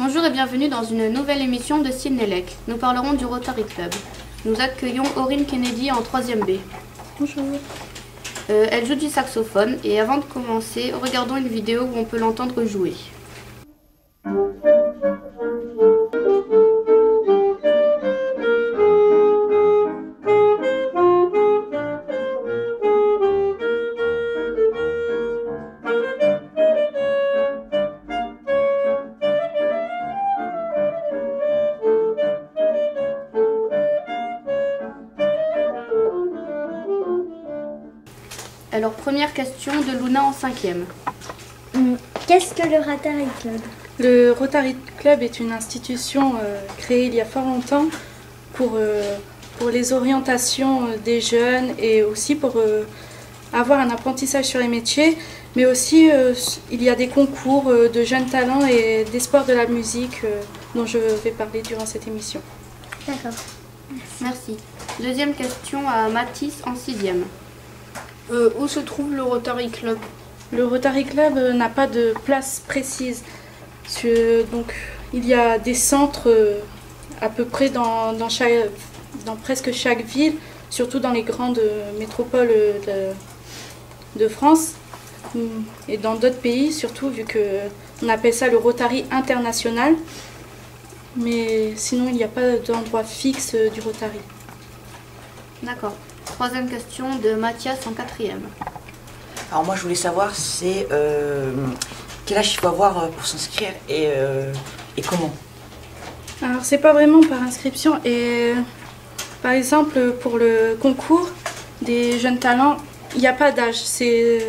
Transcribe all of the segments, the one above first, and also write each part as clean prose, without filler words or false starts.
Bonjour et bienvenue dans une nouvelle émission de Cinélec. Nous parlerons du Rotary Club. Nous accueillons Aurine Kennedy en 3e B. Bonjour. Elle joue du saxophone et avant de commencer, regardons une vidéo où on peut l'entendre jouer. Alors, première question de Luna en 5e. Qu'est-ce que le Rotary Club? Le Rotary Club est une institution créée il y a fort longtemps pour les orientations des jeunes et aussi pour avoir un apprentissage sur les métiers, mais aussi il y a des concours de jeunes talents et d'espoir de la musique dont je vais parler durant cette émission. D'accord. Merci. Deuxième question à Mathis en 6e. Où se trouve le Rotary Club? Le Rotary Club n'a pas de place précise. Donc, il y a des centres à peu près dans presque chaque ville, surtout dans les grandes métropoles de France et dans d'autres pays, surtout vu qu'on appelle ça le Rotary international. Mais sinon, il n'y a pas d'endroit fixe du Rotary. D'accord. Troisième question de Mathias en 4e. Alors moi je voulais savoir c'est quel âge il faut avoir pour s'inscrire et comment. Alors c'est pas vraiment par inscription et par exemple pour le concours des jeunes talents, il n'y a pas d'âge. Il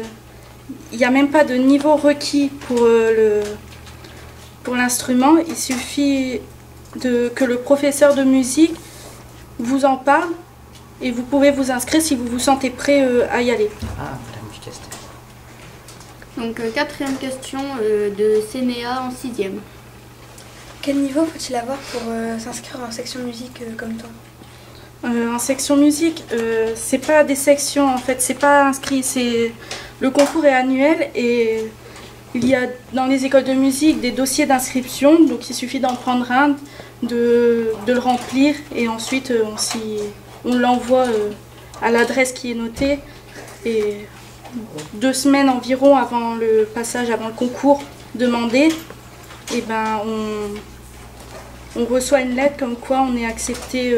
n'y a même pas de niveau requis pour l'instrument. Il suffit que le professeur de musique vous en parle. Et vous pouvez vous inscrire si vous vous sentez prêt à y aller. Ah, la musique test. Donc, quatrième question de Sénéa en 6e. Quel niveau faut-il avoir pour s'inscrire en section musique comme toi? En section musique, c'est pas des sections en fait, c'est pas inscrit. Le concours est annuel et il y a dans les écoles de musique des dossiers d'inscription. Donc il suffit d'en prendre un, de le remplir et ensuite on l'envoie à l'adresse qui est notée et 2 semaines environ avant le passage, avant le concours demandé, et ben on reçoit une lettre comme quoi on est accepté.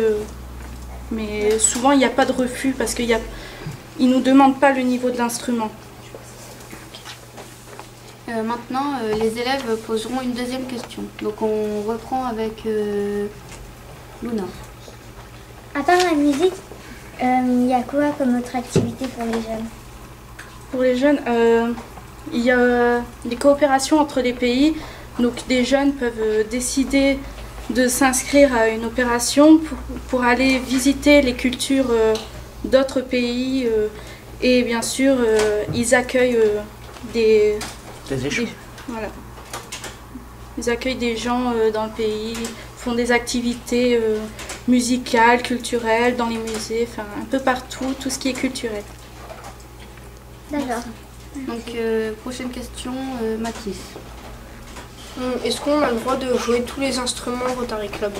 Mais souvent il n'y a pas de refus parce qu'ils ne nous demandent pas le niveau de l'instrument. Maintenant, les élèves poseront une deuxième question. Donc on reprend avec Luna. À part la musique, il y a quoi comme autre activité pour les jeunes? Pour les jeunes, il y a des coopérations entre les pays. Donc des jeunes peuvent décider de s'inscrire à une opération pour aller visiter les cultures d'autres pays. Et bien sûr, ils accueillent des échanges. Voilà. Ils accueillent des gens dans le pays, font des activités musicales, culturelles, dans les musées, enfin un peu partout, tout ce qui est culturel. D'accord. Donc, prochaine question, Mathis. Est-ce qu'on a le droit de jouer tous les instruments au Rotary Club?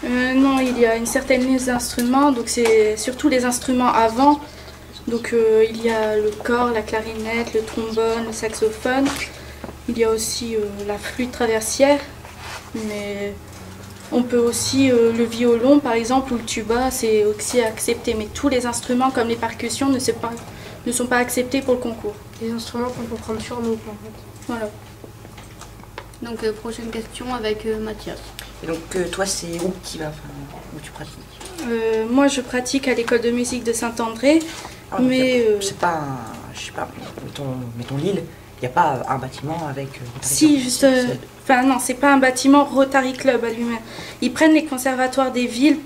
Non, il y a une certaine liste d'instruments, donc c'est surtout les instruments avant. Donc il y a le cor, la clarinette, le trombone, le saxophone. Il y a aussi la flûte traversière, mais on peut aussi le violon par exemple ou le tuba, c'est aussi accepté. Mais tous les instruments comme les percussions ne sont pas acceptés pour le concours. Les instruments qu'on peut prendre sur nous en fait. Voilà. Donc prochaine question avec Mathias. Et donc toi c'est où tu vas, où tu pratiques? Moi je pratique à l'école de musique de Saint-André, mais c'est pas je sais pas, mettons Lille, il n'y a pas un bâtiment avec Rotary si Club, juste, enfin non, c'est pas un bâtiment Rotary Club à lui-même. Ils prennent les conservatoires des villes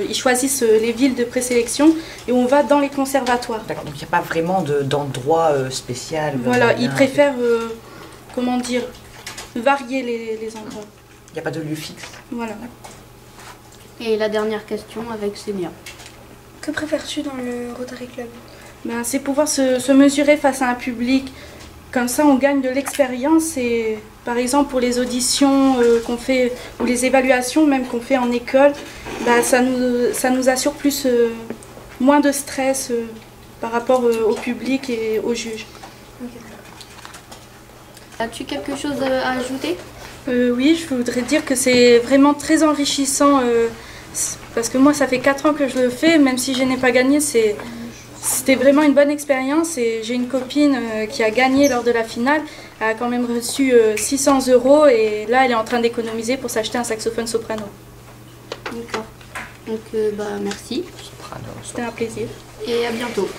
ils choisissent les villes de présélection et on va dans les conservatoires. D'accord, donc il n'y a pas vraiment d'endroit spécial. Voilà, ils préfèrent, comment dire, varier les endroits. Il n'y a pas de lieu fixe. Voilà. Et la dernière question avec Sénia. Que préfères-tu dans le Rotary Club? Ben, c'est pouvoir se mesurer face à un public Comme ça, on gagne de l'expérience et par exemple pour les auditions qu'on fait ou les évaluations même qu'on fait en école, bah, ça nous assure moins de stress par rapport au public et aux juges. As-tu quelque chose à ajouter? Oui, je voudrais dire que c'est vraiment très enrichissant parce que moi ça fait 4 ans que je le fais, même si je n'ai pas gagné, c'était vraiment une bonne expérience et j'ai une copine qui a gagné lors de la finale, elle a quand même reçu 600 € et là elle est en train d'économiser pour s'acheter un saxophone soprano. D'accord. Donc merci. C'était un plaisir. Et à bientôt.